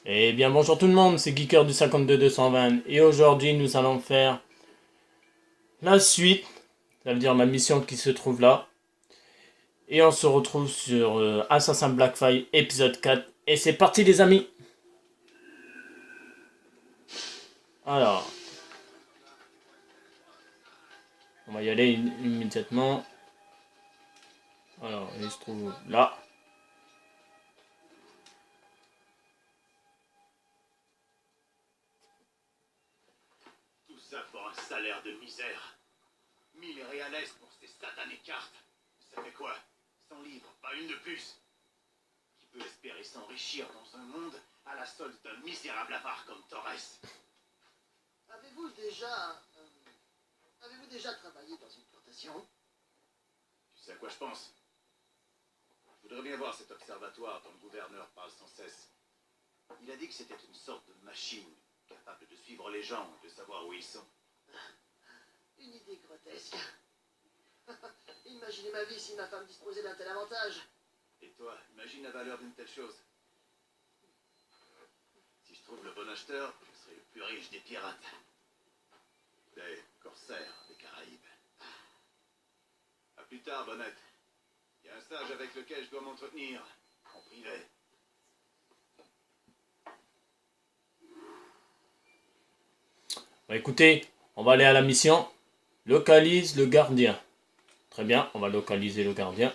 Eh bien bonjour tout le monde, c'est Geeker du 52220 et aujourd'hui nous allons faire la suite, ça veut dire la mission qui se trouve là. Et on se retrouve sur Assassin Blackfire épisode 4 et c'est parti les amis. Alors, on va y aller immédiatement. Alors, il se trouve là. Tout ça pour un salaire de misère. 1000 réales pour ces satanées cartes. Ça fait quoi 100 livres, pas une de plus. Qui peut espérer s'enrichir dans un monde à la solde d'un misérable avare comme Torres? Avez-vous déjà... avez-vous déjà travaillé dans une plantation? Tu sais à quoi je pense? Je voudrais bien voir cet observatoire dont le gouverneur parle sans cesse. Il a dit que c'était une sorte de machine capable de suivre les gens et de savoir où ils sont. Une idée grotesque. Imaginez ma vie si ma femme disposait d'un tel avantage. Et toi, imagine la valeur d'une telle chose. Si je trouve le bon acheteur, je serai le plus riche des pirates. Des corsaires des Caraïbes. A plus tard, Bonnette. Il y a un sage avec lequel je dois m'entretenir. En privé. Bah, écoutez, on va aller à la mission. Localise le gardien. Très bien, on va localiser le gardien.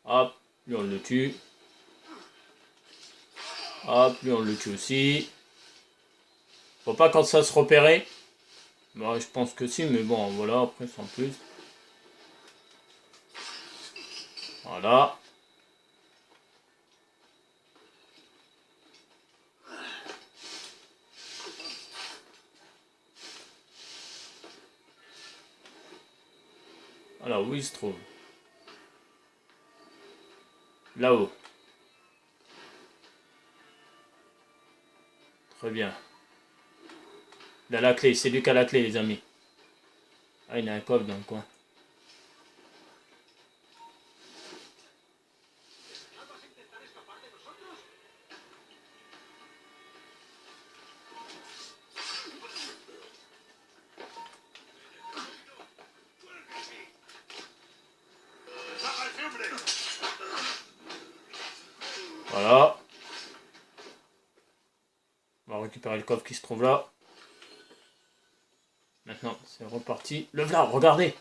Hop, lui on le tue. Hop, lui on le tue aussi. Faut pas quand ça se repérer. Bah, je pense que si, mais bon, voilà, après sans plus. Voilà. Alors, où il se trouve? Là-haut. Très bien. Il a la clé, c'est lui qui a la clé, les amis. Ah, il y a un coffre dans le coin. Voilà. On va récupérer le coffre qui se trouve là. Maintenant, c'est reparti. Le voilà, regardez.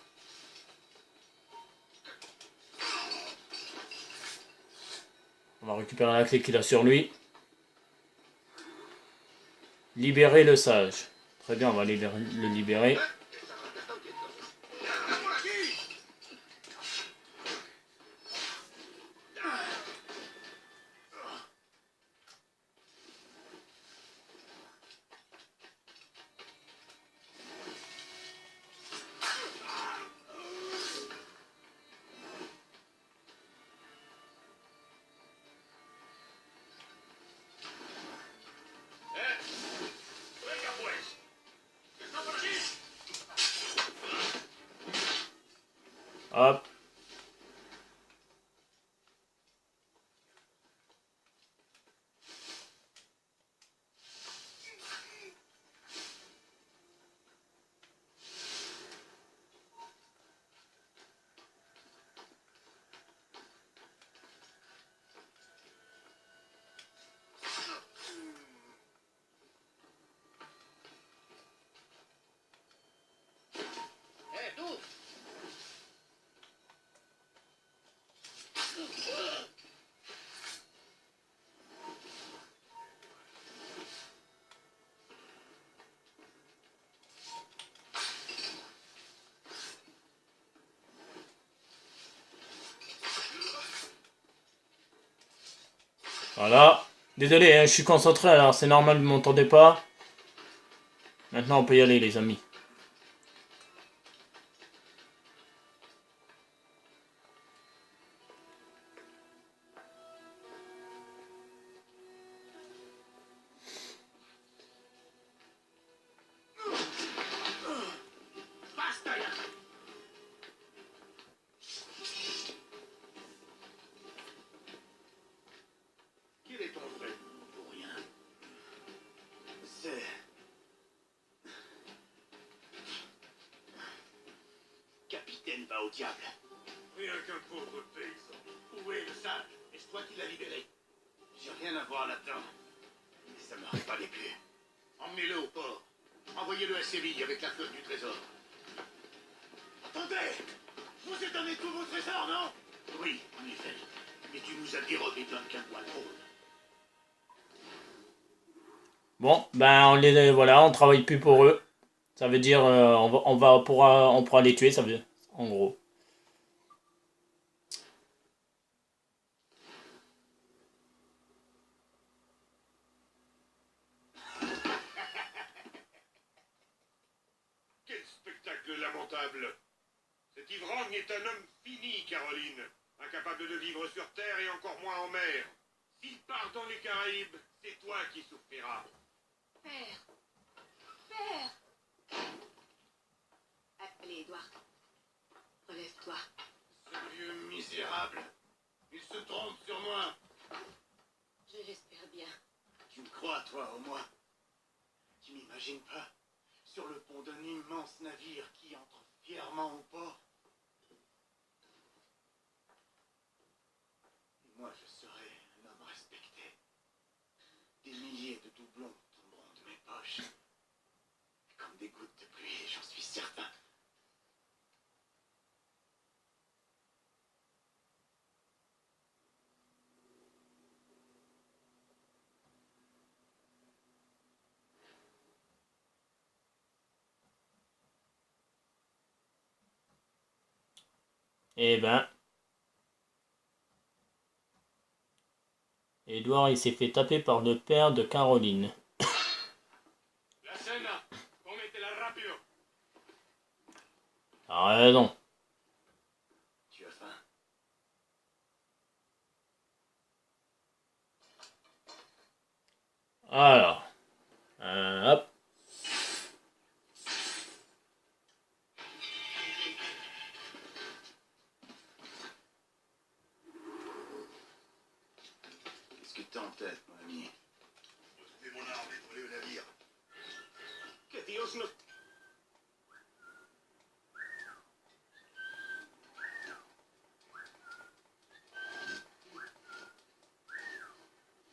On va récupérer la clé qu'il a sur lui. Libérer le sage. Très bien, on va le libérer. Hop. Hé, tout. Voilà. Désolé, hein, je suis concentré, alors c'est normal, vous m'entendez pas. Maintenant, on peut y aller, les amis. diable. Rien qu'un pauvre paysan. Où est le sage? Est-ce toi qui l'as libéré? J'ai rien à voir là-dedans. Mais ça m'aurait pas déplu. Emmenez-le au port. Envoyez-le à Séville avec la flotte du trésor. Attendez! Je vous ai donné tous vos trésors, non? Oui, en effet. Mais tu nous as dérobé Duncan Walpole. Bon, ben voilà, on travaille plus pour eux. Ça veut dire on pourra les tuer, ça veut en gros. Quel spectacle lamentable! Cet ivrogne est un homme fini, Caroline. Incapable de vivre sur Terre et encore moins en mer. S'il part dans les Caraïbes, c'est toi qui souffriras. Père. Père. Allez, Edouard. Relève-toi. Ce vieux misérable. Il se trompe sur moi. Je l'espère bien. Tu me crois, toi, au moins? Tu m'imagines pas sur le pont d'un immense navire qui entre fièrement au port? Et moi, je serai un homme respecté. Des milliers de doublons tomberont de mes poches. Comme des gouttes de pluie, j'en suis certain. Eh ben, Edouard il s'est fait taper par le père de Caroline. La cena, commettela rapido. T'as raison. Tu as faim? Alors, hop. Qu'est-ce que t'as en tête, mon ami? Retrouver mon arme et voler le navire. Que Dios nos...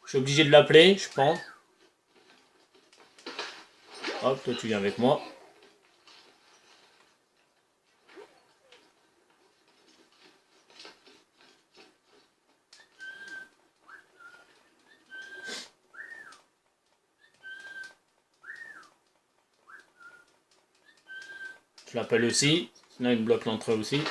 Je suis obligé de l'appeler, je pense. Hop, toi tu viens avec moi. Je l'appelle aussi. Sinon il me bloque l'entrée aussi.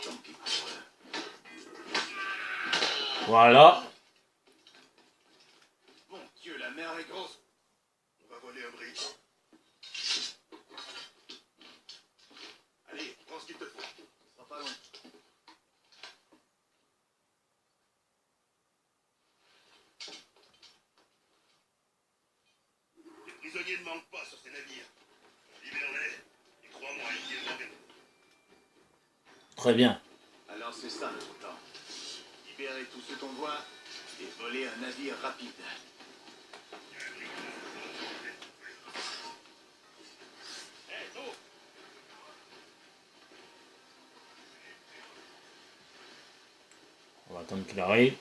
Tant pis pour eux. Voilà. Mon Dieu, la mer est grosse. On va voler un brick. Allez, prends ce qu'il te faut. Ce sera pas long. Les prisonniers ne manquent pas sur ces navires. Libère-les. Et crois-moi, ils viendront bien. Très bien. Alors c'est ça notre plan. Libérer tout ce qu'on voit et voler un navire rapide. Hé, toi! On va attendre qu'il arrive.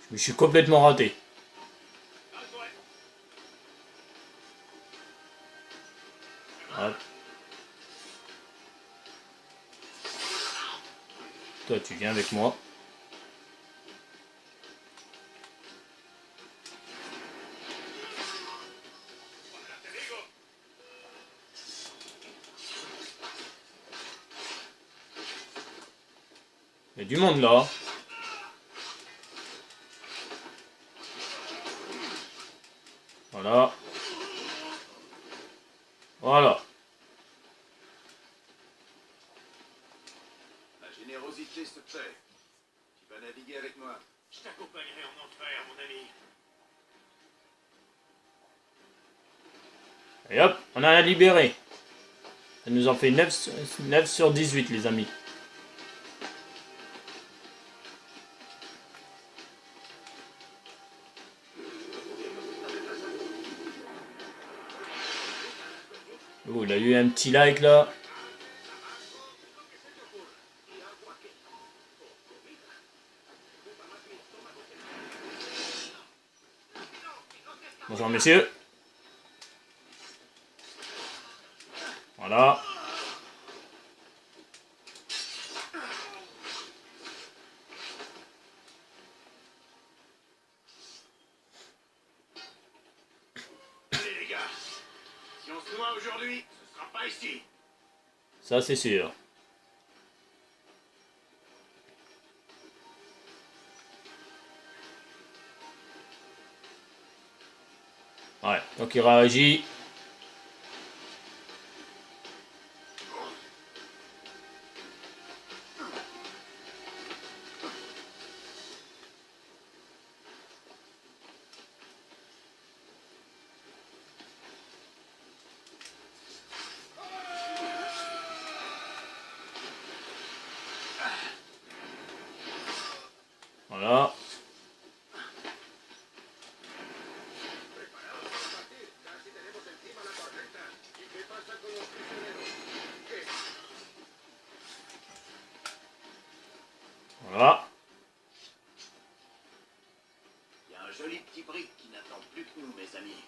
Je me suis complètement raté. Hop. Toi tu viens avec moi. Il y a du monde là. Voilà. Voilà. La générosité se paie. Tu vas naviguer avec moi. Je t'accompagnerai en enfer, mon ami. Et hop, on a la libéré. Ça nous en fait 9 sur 18, les amis. Oh, il a eu un petit like là. Bonjour messieurs. Voilà. Allez les gars, si on se noie aujourd'hui, ce sera pas ici. Ça c'est sûr. Ouais, donc il réagit. Voilà. Voilà. Il y a un joli petit brick qui n'attend plus que nous, mes amis.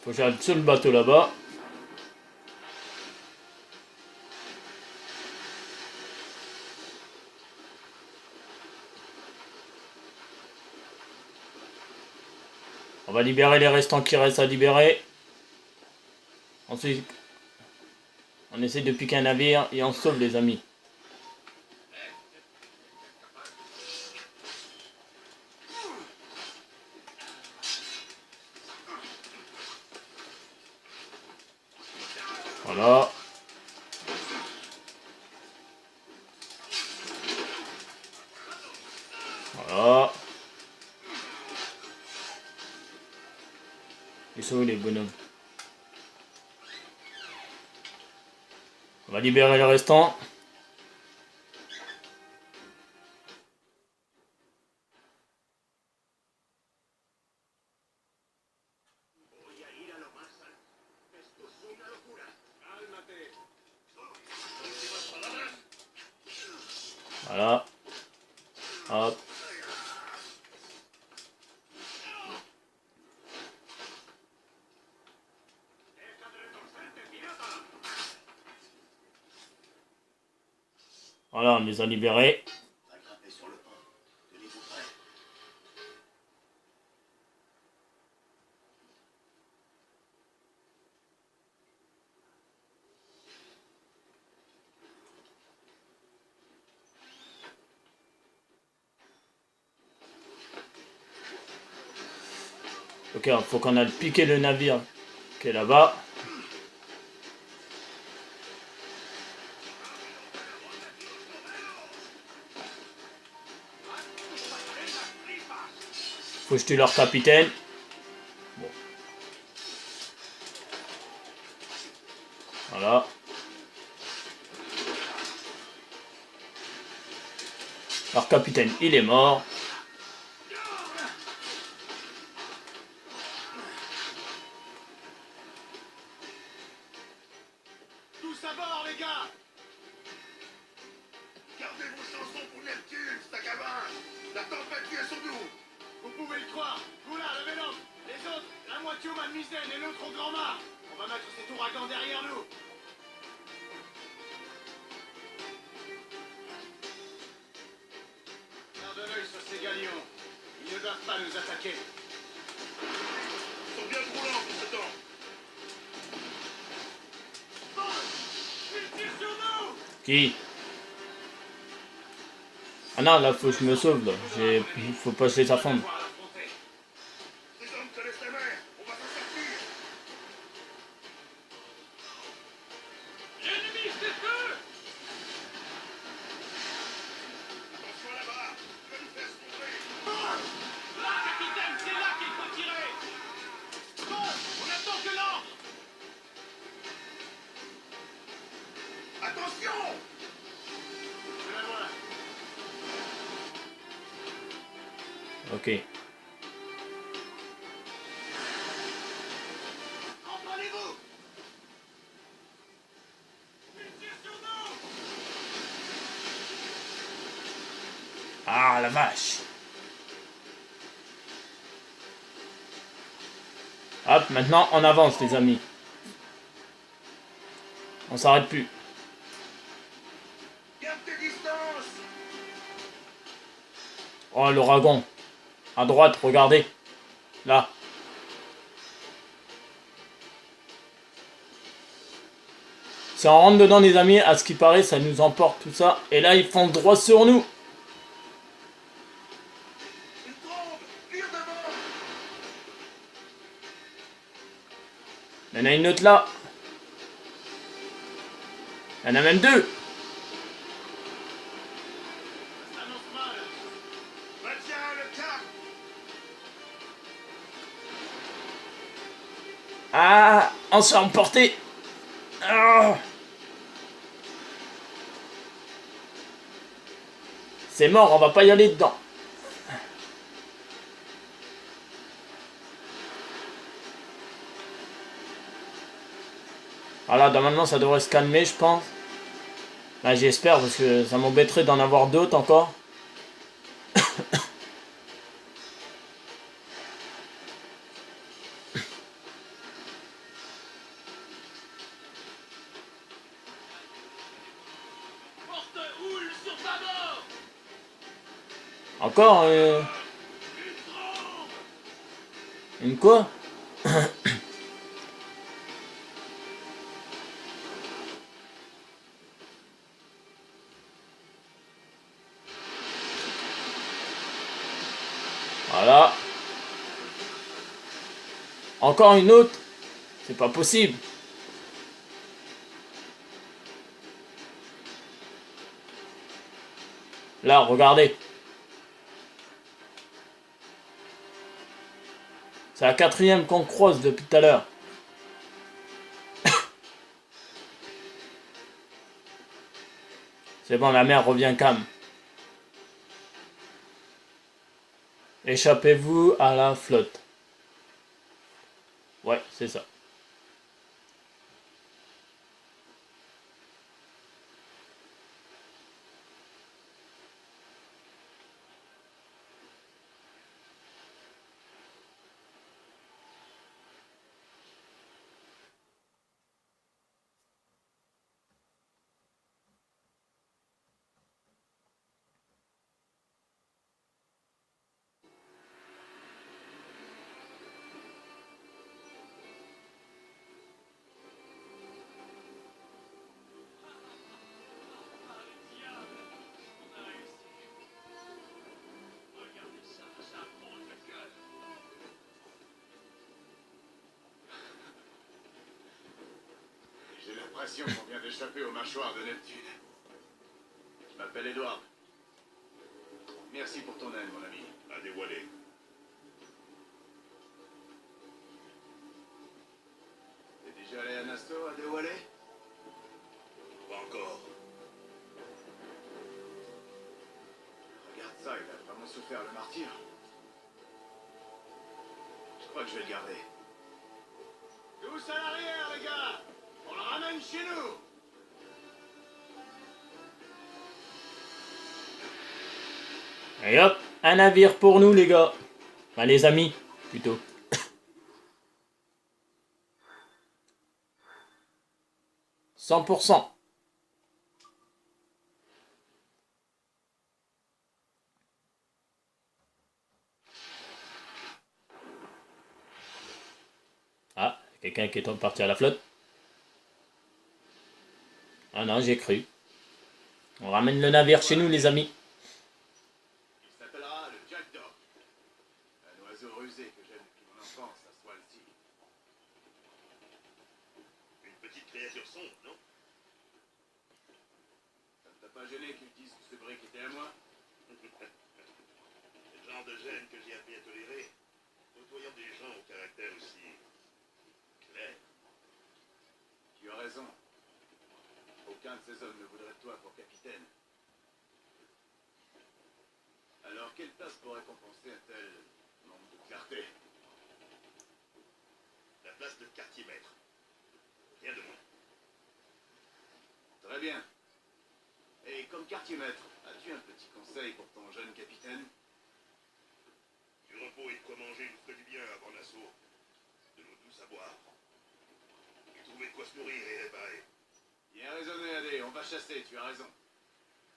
Faut que j'aille sur le bateau là-bas. On va libérer les restants qui restent à libérer. Ensuite, on essaie de piquer un navire et on sauve les amis. Voilà. Voilà. Ils sont où les bonhommes? On va libérer le restant. Voilà. Hop. Voilà, on les a libérés. Va grimper sur le pont. Tenez-vous prêts. Ok, il faut qu'on aille piquer le navire qui est là-bas. Faut jeter leur capitaine. Bon. Voilà. Leur capitaine, il est mort. Tous à bord, les gars! Gardez vos chansons pour Neptune, sac à vin! La tempête vient sur nous! Vous pouvez le croire! Vous là, levez l'homme! Les autres, la moitié au Mademoiselle et l'autre au Grand Mât! On va mettre cet ouragan derrière nous! Garde l'œil sur ces galions. Ils ne doivent pas nous attaquer. Ils sont bien trop lents pour ce temps. Ils tirent sur nous! Qui? Ah non, là, faut que je me sauve, là. Faut pas se laisser fondre. Ces hommes connaissent la mer. On va s'en sortir. L'ennemi fait feu! Attention là-bas. Tu vas nous faire sombrer. Là, capitaine, c'est là qu'il faut tirer! Non, on attend que l'encre! Attention. Je la vois. Ok. Comprenez-vous? Ah, la vache. Hop, maintenant, on avance, les amis. On s'arrête plus. Garde tes distances. Oh, l'ouragan. À droite, regardez. Là. Si on rentre dedans, les amis, à ce qui paraît, ça nous emporte tout ça. Et là, ils font droit sur nous. Une trombe. Tire devant. Il y en a une autre là. Il y en a même deux. Ça s'annonce mal. Maintiens le cap. Ah, on se fait emporter. Ah. C'est mort, on va pas y aller dedans. Voilà, normalement ça devrait se calmer, je pense. Là, j'espère, parce que ça m'embêterait d'en avoir d'autres encore. Porte houle sur bâbord! Encore une quoi? Voilà. Encore une autre? C'est pas possible. Là, regardez. C'est la quatrième qu'on croise depuis tout à l'heure. C'est bon, la mer revient calme. Échappez-vous à la flotte. Ouais, c'est ça. J'ai l'impression qu'on vient d'échapper aux mâchoires de Neptune. Je m'appelle Edward. Merci pour ton aide, mon ami. À dévoiler. T'es déjà allé à Nassau, à dévoiler? Pas encore. Regarde ça, il a vraiment souffert le martyr. Je crois que je vais le garder. Tous à l'arrière, les gars! On le ramène chez nous! Et hop, un navire pour nous, les gars. Enfin, les amis, plutôt. 100%. Ah, quelqu'un qui est parti à la flotte. Ah non, j'ai cru. On ramène le navire chez nous, les amis. son, non? Ça ne t'a pas gêné qu'ils disent que ce brick était à moi? C'est le genre de gêne que j'ai appris à tolérer, côtoyant des gens au caractère aussi clair. Tu as raison. Aucun de ces hommes ne voudrait de toi pour capitaine. Alors, quelle tasse pourrait compenser un tel manque de clarté? La place de quartier-maître. Rien de moins. Très bien. Et comme quartier-maître, as-tu un petit conseil pour ton jeune capitaine? Du repos et de quoi manger nous ferait du bien avant l'assaut. De l'eau douce à boire. Et trouver de quoi se nourrir et réparer. Bien raisonné, Adé, on va chasser, tu as raison.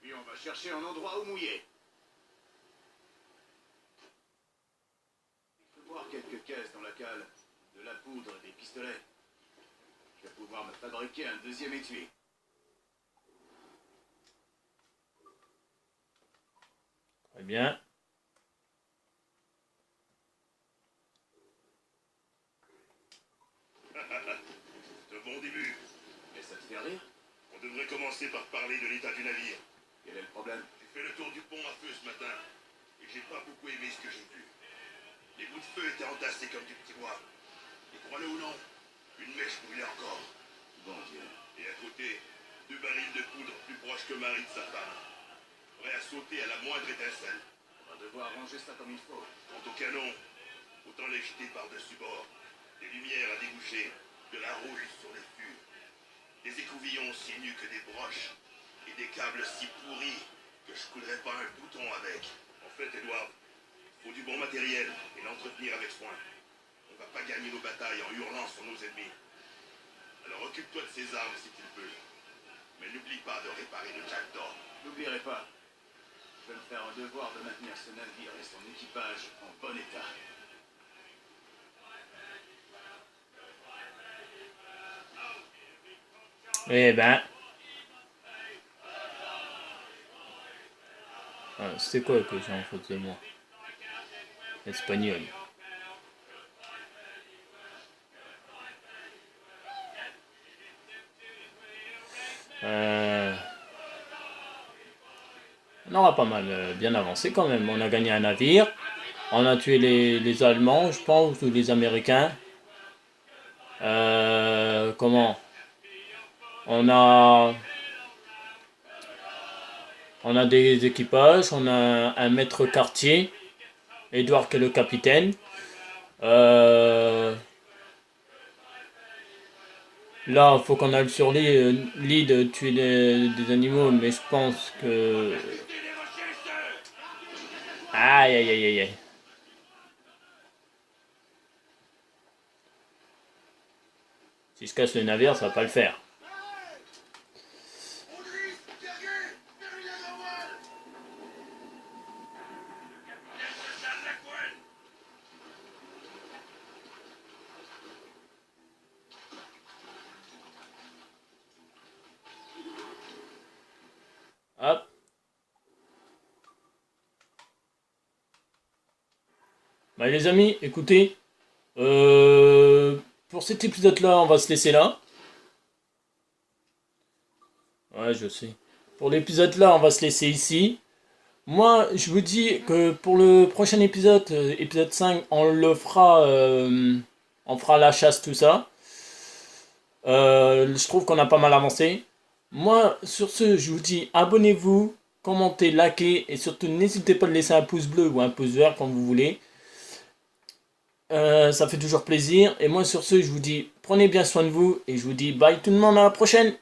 Puis on va chercher un endroit où mouiller. Il faut voir quelques caisses dans la cale, de la poudre et des pistolets. Je vais pouvoir me fabriquer un deuxième étui. Très bien. C'est un bon début. Et ça te fait rire? On devrait commencer par parler de l'état du navire. Quel est le problème? J'ai fait le tour du pont à feu ce matin, et j'ai pas beaucoup aimé ce que j'ai vu. Les bouts de feu étaient entassés comme du petit bois. Et crois-le ou non, une mèche brûlait encore. Bon Dieu. Et à côté, 2 barils de poudre plus proches que Marie de sa femme. Prêts à sauter à la moindre étincelle. On va devoir ranger ça comme il faut. Quant au canon, autant les jeter par-dessus bord. Des lumières à déboucher, de la rouille sur les fûts. Des écouvillons aussi nus que des broches. Et des câbles si pourris que je coudrais pas un bouton avec. En fait, Edward, faut du bon matériel et l'entretenir avec soin. On va pas gagner nos batailles en hurlant sur nos ennemis. Alors occupe-toi de ces armes si tu le peux. Mais n'oublie pas de réparer le Jackdaw. N'oublierai pas. Je vais me faire un devoir de maintenir ce navire et son équipage en bon état. Eh ben. Ah, c'était quoi que j'ai en faute de moi? Espagnol. On aura pas mal bien avancé quand même. On a gagné un navire. On a tué les Allemands, je pense, ou les Américains. Comment? On a des équipages, on a un maître quartier, Edouard qui est le capitaine. Là, faut qu'on aille sur l'île de tuer des animaux, mais je pense que... Aïe, aïe, aïe, aïe, aïe. Si je casse le navire, ça va pas le faire. Hop. Bah les amis, écoutez, pour cet épisode-là, on va se laisser là. Ouais, je sais. Pour l'épisode-là, on va se laisser ici. Moi, je vous dis que pour le prochain épisode, épisode 5, on le fera, on fera la chasse, tout ça. Je trouve qu'on a pas mal avancé. Moi, sur ce, je vous dis abonnez-vous, commentez, likez et surtout n'hésitez pas à laisser un pouce bleu ou un pouce vert quand vous voulez. Ça fait toujours plaisir. Et moi, sur ce, je vous dis prenez bien soin de vous et je vous dis bye tout le monde, à la prochaine.